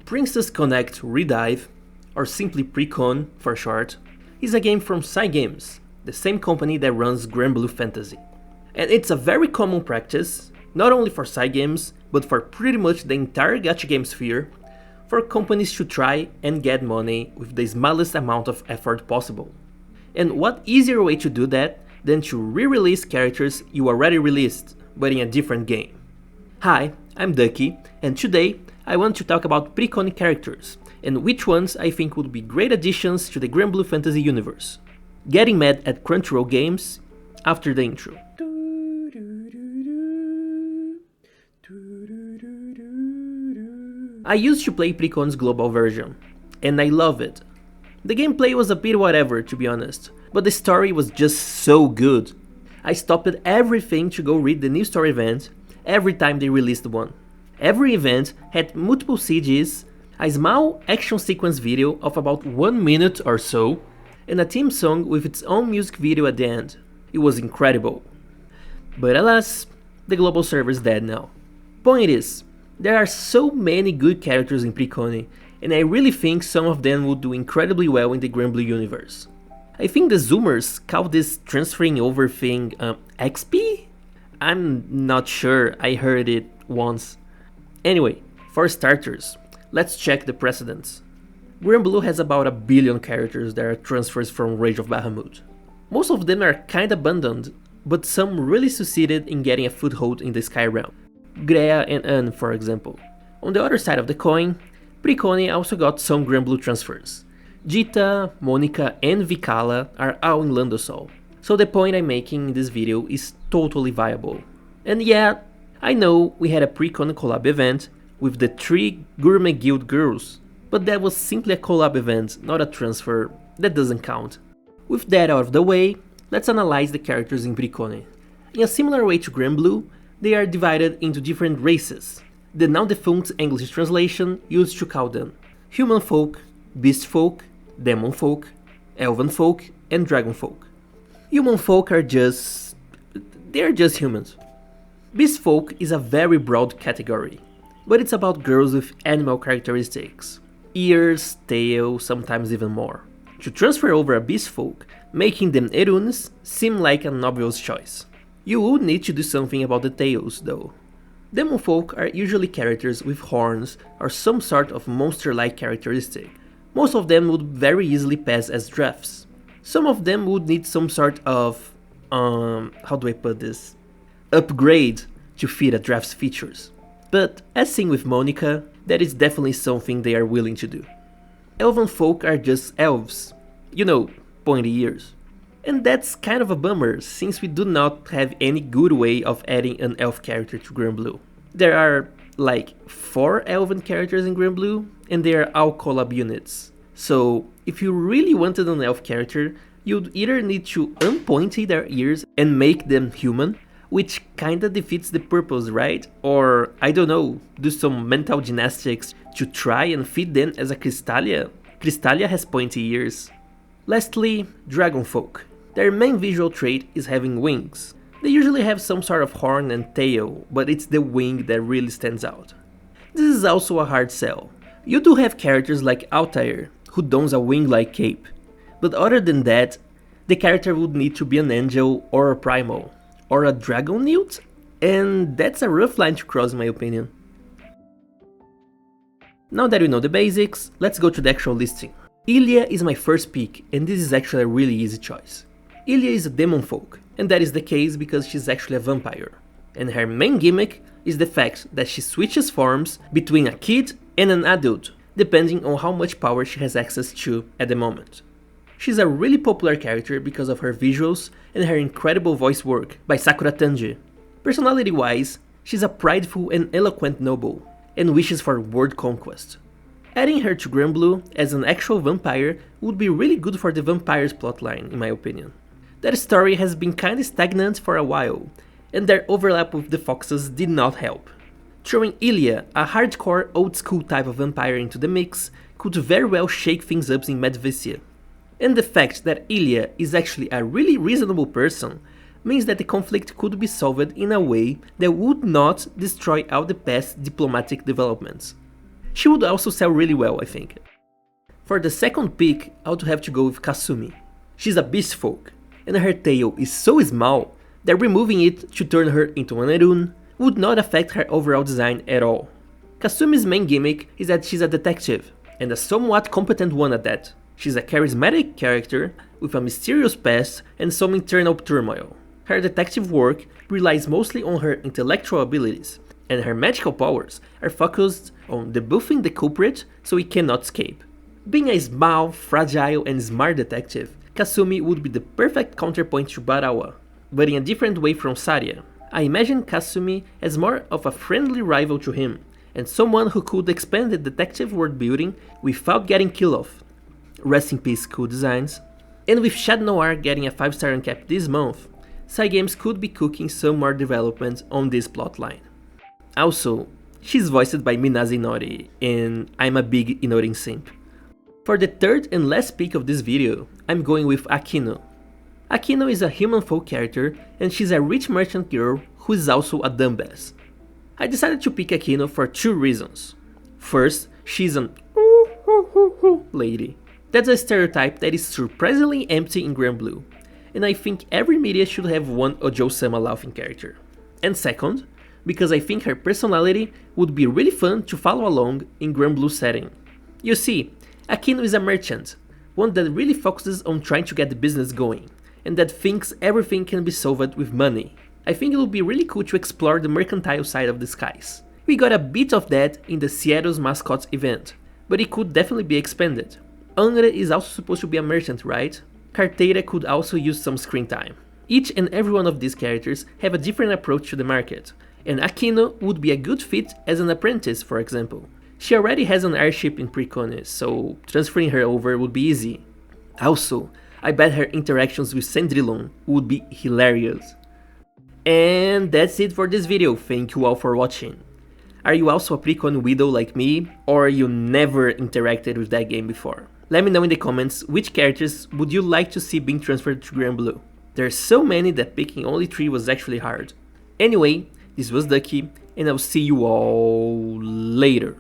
Princess Connect Redive, or simply Priconne for short, is a game from Cygames, the same company that runs Granblue Fantasy. And it's a very common practice, not only for Cygames, but for pretty much the entire gacha game sphere, for companies to try and get money with the smallest amount of effort possible. And what easier way to do that than to re-release characters you already released, but in a different game. Hi, I'm Ducky, and today I want to talk about Priconne characters, and which ones I think would be great additions to the Granblue Fantasy universe. Getting mad at Crunchyroll games after the intro. I used to play Priconne's global version, and I love it. The gameplay was a bit whatever, to be honest, but the story was just so good. I stopped everything to go read the new story event every time they released one. Every event had multiple CGs, a small action sequence video of about 1 minute or so, and a theme song with its own music video at the end. It was incredible. But alas, the global server is dead now. Point is, there are so many good characters in Priconne, and I really think some of them would do incredibly well in the Granblue universe. I think the Zoomers call this transferring over thing XP? I'm not sure, I heard it once. Anyway, for starters, let's check the precedents. Granblue has about 1 billion characters that are transfers from Rage of Bahamut. Most of them are kinda abandoned, but some really succeeded in getting a foothold in the Sky Realm. Grea and Anne, for example. On the other side of the coin, Priconne also got some Granblue transfers. Gita, Monica and Vikala are all in Landosol, so the point I'm making in this video is totally viable. And yeah, I know we had a Priconne collab event with the 3 Gourmet Guild girls, but that was simply a collab event, not a transfer, that doesn't count. With that out of the way, let's analyze the characters in Priconne. In a similar way to Granblue, they are divided into different races. The now defunct English translation used to call them human folk, beast folk, demon folk, elven folk, and dragon folk. Human folk are just humans. Beast folk is a very broad category, but it's about girls with animal characteristics. Ears, tail, sometimes even more. To transfer over a beast folk, making them Eruns seem like an obvious choice. You would need to do something about the tails though. Demon folk are usually characters with horns or some sort of monster-like characteristic. Most of them would very easily pass as drafts. Some of them would need some sort of, how do I put this? Upgrade to fit a draft's features. But as seen with Monica, that is definitely something they are willing to do. Elven folk are just elves, you know, pointy ears. And that's kind of a bummer, since we do not have any good way of adding an elf character to Granblue. There are like 4 elven characters in Granblue, and they are all collab units. So if you really wanted an elf character, you'd either need to unpointy their ears and make them human, which kinda defeats the purpose, right? Or, I don't know, do some mental gymnastics to try and fit them as a Crystalia. Crystalia has pointy ears. Lastly, dragon folk. Their main visual trait is having wings. They usually have some sort of horn and tail, but it's the wing that really stands out. This is also a hard sell. You do have characters like Altair, who dons a wing-like cape, but other than that, the character would need to be an angel or a primal, or a dragon newt, and that's a rough line to cross in my opinion. Now that we know the basics, let's go to the actual listing. Ilia is my first pick, and this is actually a really easy choice. Ilia is a demon folk, and that is the case because she's actually a vampire, and her main gimmick is the fact that she switches forms between a kid and an adult, depending on how much power she has access to at the moment. She's a really popular character because of her visuals and her incredible voice work by Sakura Tanji. Personality-wise, she's a prideful and eloquent noble, and wishes for world conquest. Adding her to Granblue as an actual vampire would be really good for the vampire's plotline, in my opinion. That story has been kinda stagnant for a while, and their overlap with the foxes did not help. Throwing Ilia, a hardcore old-school type of vampire, into the mix could very well shake things up in Medvesia. And the fact that Ilia is actually a really reasonable person means that the conflict could be solved in a way that would not destroy all the past diplomatic developments. She would also sell really well, I think. For the second pick, I would have to go with Kasumi. She's a beast folk, and her tail is so small that removing it to turn her into an Erun would not affect her overall design at all. Kasumi's main gimmick is that she's a detective, and a somewhat competent one at that. She's a charismatic character with a mysterious past and some internal turmoil. Her detective work relies mostly on her intellectual abilities, and her magical powers are focused on debuffing the culprit so he cannot escape. Being a small, fragile and smart detective, Kasumi would be the perfect counterpoint to Barawa, but in a different way from Saria. I imagine Kasumi as more of a friendly rival to him, and someone who could expand the detective world building without getting killed off. Rest in peace, cool designs. And with Shadow Noir getting a 5-star uncap this month, Cygames could be cooking some more development on this plotline. Also, she's voiced by Minaze Inori, and I'm a big Inori simp. For the third and last pick of this video, I'm going with Akino. Akino is a human folk character, and she's a rich merchant girl who is also a dumbass. I decided to pick Akino for two reasons. First, she's an lady. That's a stereotype that is surprisingly empty in Granblue, and I think every media should have one Ojo-sama laughing character. And second, because I think her personality would be really fun to follow along in Granblue setting. You see, Akino is a merchant, one that really focuses on trying to get the business going, and that thinks everything can be solved with money. I think it would be really cool to explore the mercantile side of the skies. We got a bit of that in the Seattle's Mascots event, but it could definitely be expanded. Angre is also supposed to be a merchant, right? Carteira could also use some screen time. Each and every one of these characters have a different approach to the market, and Akino would be a good fit as an apprentice, for example. She already has an airship in Priconne, so transferring her over would be easy. Also, I bet her interactions with Cendrillon would be hilarious. And that's it for this video, thank you all for watching. Are you also a Priconne widow like me, or you never interacted with that game before? Let me know in the comments which characters would you like to see being transferred to Granblue. There's so many that picking only 3 was actually hard. Anyway, this was Ducky, and I'll see you all later.